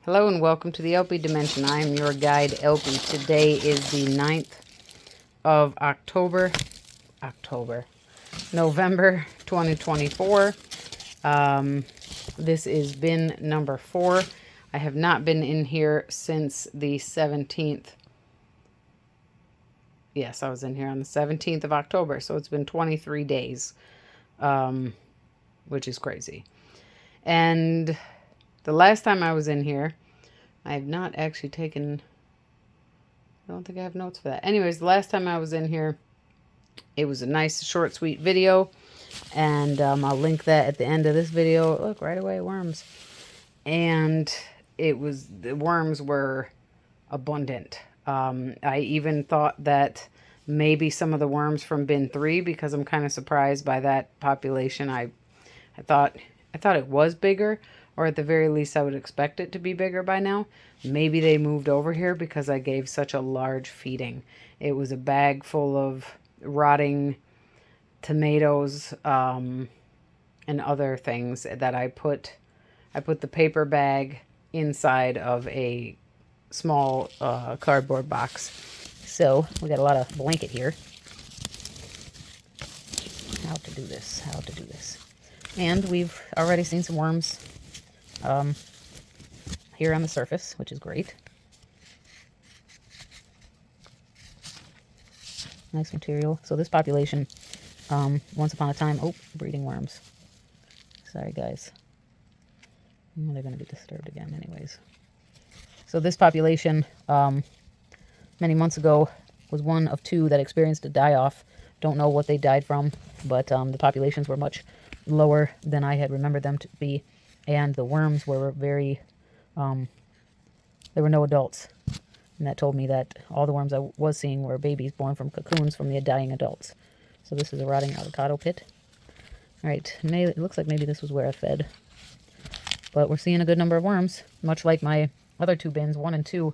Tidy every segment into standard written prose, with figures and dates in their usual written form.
Hello and welcome to the theElpyDimension. I am your guide, Elpy. Today is the 9th of November 2024. This is bin number 4. I have not been in here since the 17th. Yes, I was in here on the 17th of October, so it's been 23 days, which is crazy. And the last time I was in here, I have not actually taken, I don't think I have notes for that. Anyways, the last time I was in here, it was a nice, short, sweet video. And I'll link that at the end of this video. Look, right away, worms. And the worms were abundant. I even thought that maybe some of the worms from bin 3, because I'm kind of surprised by that population. I thought it was bigger, or at the very least I would expect it to be bigger by now. Maybe they moved over here because I gave such a large feeding. It was a bag full of rotting tomatoes and other things that I put the paper bag inside of a small cardboard box. So we got a lot of blanket here. How to do this. And we've already seen some worms here on the surface, which is great. Nice material. So this population, once upon a time, breeding worms. Sorry, guys. They're going to be disturbed again anyways. So this population, many months ago, was one of 2 that experienced a die-off. Don't know what they died from, but the populations were much lower than I had remembered them to be. And the worms were very, there were no adults. And that told me that all the worms I was seeing were babies born from cocoons from the dying adults. So this is a rotting avocado pit. All right, it looks like maybe this was where I fed. But we're seeing a good number of worms, much like my other 2 bins, 1 and 2,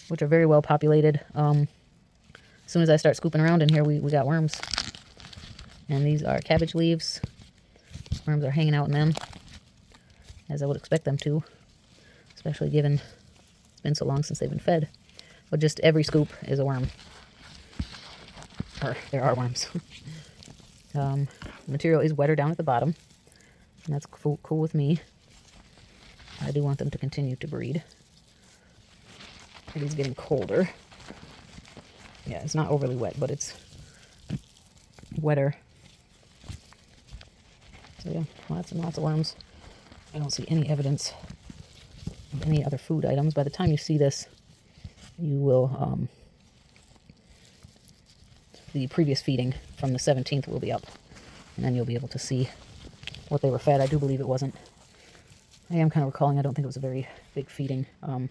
which are very well populated. As soon as I start scooping around in here, we got worms. And these are cabbage leaves. Worms are hanging out in them, as I would expect them to, especially given it's been so long since they've been fed. But just every scoop is a worm. Or there are worms. The material is wetter down at the bottom, and that's cool with me. I do want them to continue to breed. It is getting colder. Yeah, it's not overly wet, but it's wetter. So yeah, lots and lots of worms. I don't see any evidence of any other food items. By the time you see this, you will, the previous feeding from the 17th will be up. And then you'll be able to see what they were fed. I do believe it wasn't, I am kind of recalling, I don't think it was a very big feeding. So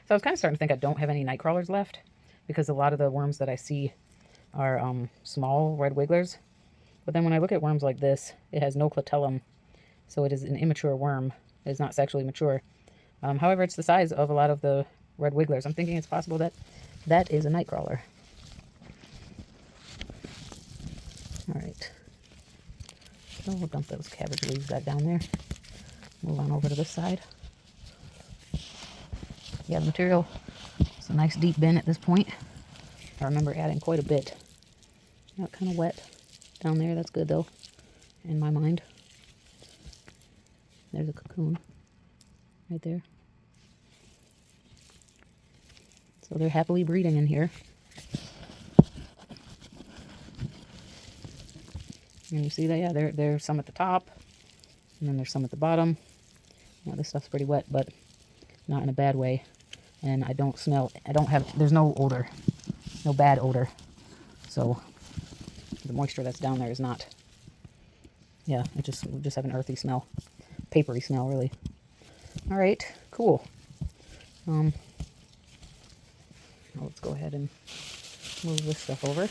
I was kind of starting to think I don't have any nightcrawlers left, because a lot of the worms that I see are small red wigglers. But then when I look at worms like this, it has no clitellum, so it is an immature worm. It is not sexually mature. However, it's the size of a lot of the red wigglers. I'm thinking it's possible that that is a nightcrawler. All right. So we'll dump those cabbage leaves back down there. Move on over to this side. Yeah, the material, it's a nice deep bin at this point. I remember adding quite a bit. Got kind of wet down there. That's good though, in my mind. There's a cocoon right there. So they're happily breeding in here. And you see that, yeah, there's some at the top, and then there's some at the bottom. Yeah, this stuff's pretty wet, but not in a bad way. And I don't smell, there's no odor, no bad odor. So the moisture that's down there is not, yeah, we just have an earthy smell, papery smell, really. All right, cool. Let's go ahead and move this stuff over.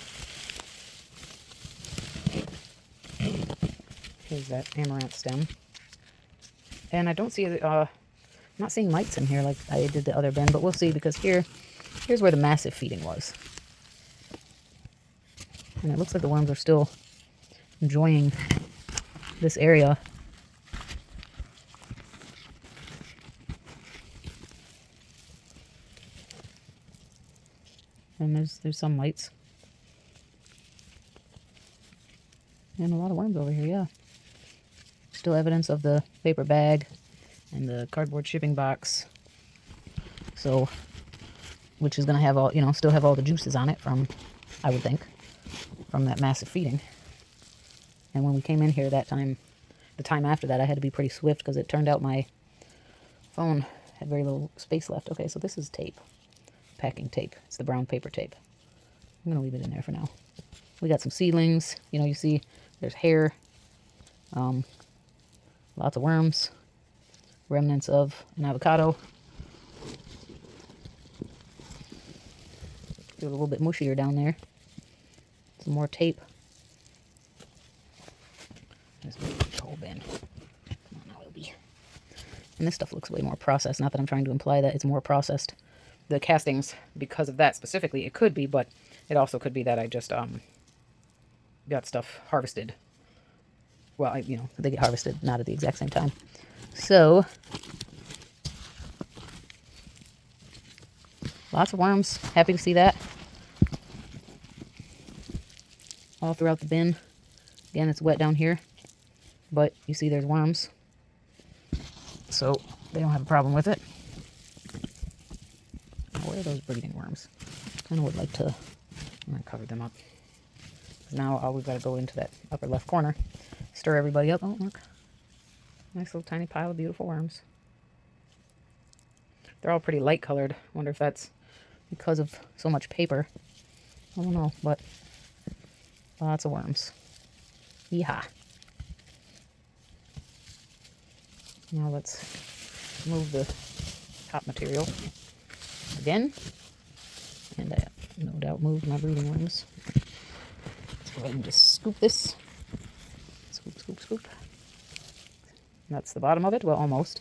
Here's that amaranth stem. And I don't see, I'm not seeing mites in here like I did the other bin, but we'll see, because here's where the massive feeding was. And it looks like the worms are still enjoying this area. And there's some lights. And a lot of worms over here, yeah. Still evidence of the paper bag and the cardboard shipping box. So, which is going to have all, still have all the juices on it from, I would think, from that massive feeding. And when we came in here that time, the time after that, I had to be pretty swift because it turned out my phone had very little space left. Okay, so this is tape, packing tape. It's the brown paper tape. I'm going to leave it in there for now. We got some seedlings. You see there's hair, lots of worms, remnants of an avocado. Feel a little bit mushier down there. Some more tape. This whole bin. Come on, now it'll be. And this stuff looks way more processed. Not that I'm trying to imply that it's more processed. The castings, because of that specifically, it could be, but it also could be that I just got stuff harvested. Well, they get harvested not at the exact same time. So, lots of worms. Happy to see that. All throughout the bin. Again, it's wet down here. But you see there's worms. So, they don't have a problem with it. Where are those breeding worms? I kind of would like to... I'm going to cover them up. Now all we've got to go into that upper left corner. Stir everybody up. Oh, look. Nice little tiny pile of beautiful worms. They're all pretty light colored. Wonder if that's because of so much paper. I don't know, but lots of worms. Yeehaw. Now let's move the top material again. And I no doubt moved my breeding worms. Let's go ahead and just scoop this. Scoop, scoop, scoop. That's the bottom of it. Well, almost.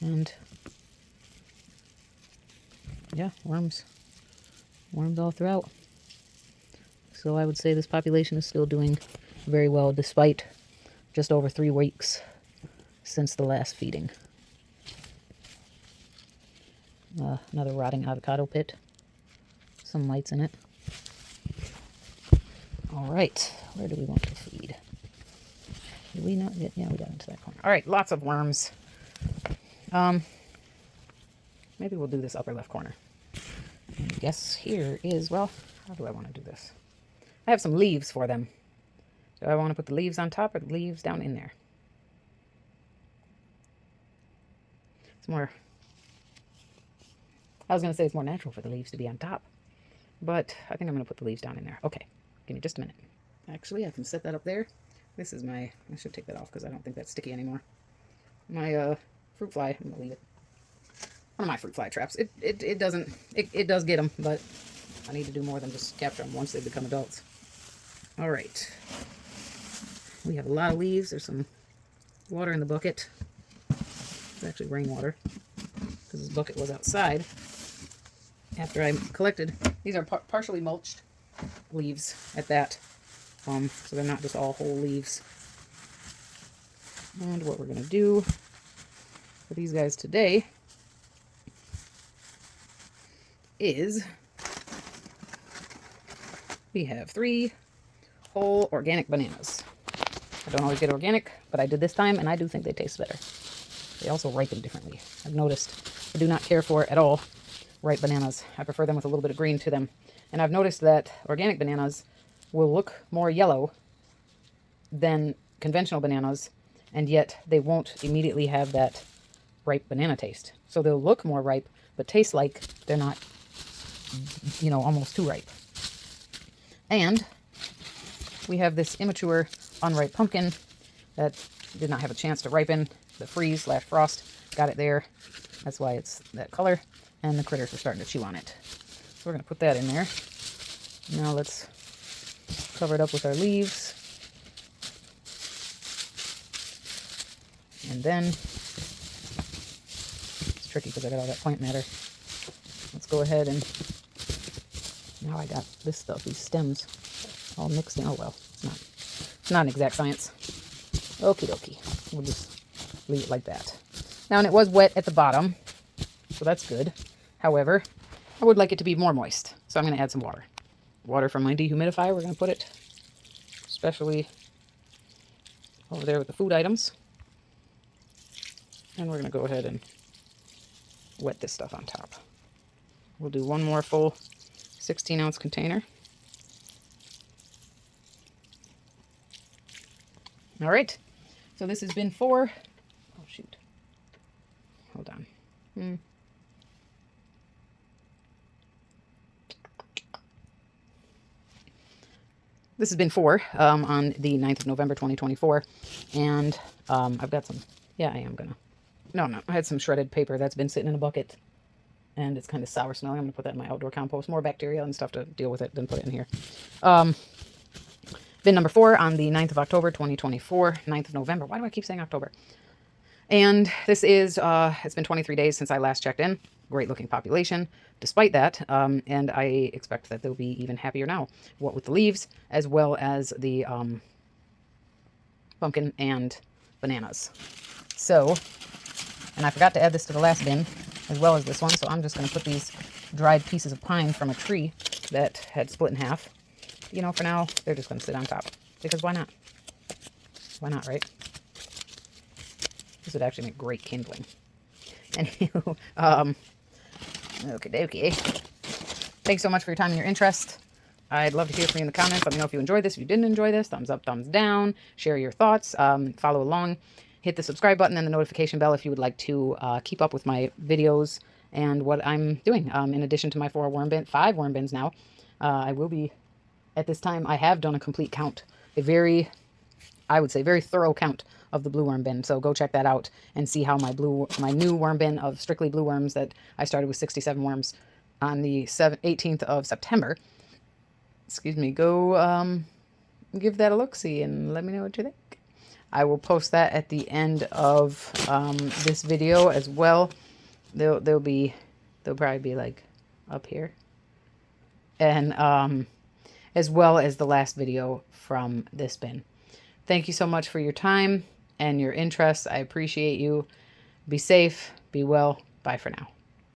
And yeah, worms. Worms all throughout. So I would say this population is still doing very well despite just over 3 weeks since the last feeding. Another rotting avocado pit. Some lights in it. Alright, where do we want to feed? Did we not get... Yeah, we got into that corner. Alright, lots of worms. Maybe we'll do this upper left corner. I guess here is... Well, how do I want to do this? I have some leaves for them. Do I want to put the leaves on top or the leaves down in there? It's more... I was going to say it's more natural for the leaves to be on top. But I think I'm going to put the leaves down in there. Okay, give me just a minute. Actually, I can set that up there. This is my... I should take that off because I don't think that's sticky anymore. My fruit fly. I'm going to leave it. One of my fruit fly traps. It doesn't... It does get them, but I need to do more than just capture them once they become adults. Alright. We have a lot of leaves. There's some water in the bucket. It's actually rainwater because this bucket was outside after I collected. These are partially mulched leaves at that. So they're not just all whole leaves. And what we're going to do for these guys today is we have 3 whole organic bananas. I don't always get organic, but I did this time, and I do think they taste better. They also ripen differently. I've noticed I do not care for at all ripe bananas. I prefer them with a little bit of green to them. And I've noticed that organic bananas will look more yellow than conventional bananas, and yet they won't immediately have that ripe banana taste. So they'll look more ripe, but taste like they're not, almost too ripe. And we have this immature, unripe pumpkin that did not have a chance to ripen. The freeze/frost got it there. That's why it's that color. And the critters are starting to chew on it. So we're going to put that in there. Now let's cover it up with our leaves. And then, it's tricky because I got all that plant matter. Let's go ahead and, now I got this stuff, these stems, all mixed in. Oh well, it's not an exact science. Okie dokie. We'll just leave it like that. Now, and it was wet at the bottom, so that's good. However, I would like it to be more moist, so I'm going to add some water. Water from my dehumidifier. We're going to put it, especially over there with the food items. And we're going to go ahead and wet this stuff on top. We'll do one more full 16-ounce container. All right. So this has been 4. Oh, shoot. Hold on. This has been 4 on the 9th of November, 2024. And I've got some, yeah, I am going to. No, I had some shredded paper that's been sitting in a bucket. And it's kind of sour smelling. I'm going to put that in my outdoor compost. More bacteria and stuff to deal with it than put it in here. Bin number 4 on the 9th of October, 2024. 9th of November. Why do I keep saying October? And this is, it's been 23 days since I last checked in. Great looking population, despite that. And I expect that they'll be even happier now. What with the leaves, as well as the pumpkin and bananas. So, and I forgot to add this to the last bin, as well as this one. So I'm just going to put these dried pieces of pine from a tree that had split in half. You know, for now, they're just going to sit on top. Because why not? Why not, right? This would actually make great kindling. Anywho, okay. Thanks so much for your time and your interest. I'd love to hear from you in the comments. Let me know if you enjoyed this. If you didn't enjoy this, thumbs up, thumbs down. Share your thoughts. Follow along. Hit the subscribe button and the notification bell if you would like to keep up with my videos and what I'm doing. In addition to my 5 worm bins now, I will be, at this time, I have done a complete count. I would say, very thorough count of the blue worm bin. So go check that out and see how my new worm bin of strictly blue worms that I started with 67 worms on the 18th of September. Excuse me. Go give that a look-see and let me know what you think. I will post that at the end of this video as well. They'll probably be like up here. And as well as the last video from this bin. Thank you so much for your time and your interest. I appreciate you. Be safe. Be well. Bye for now.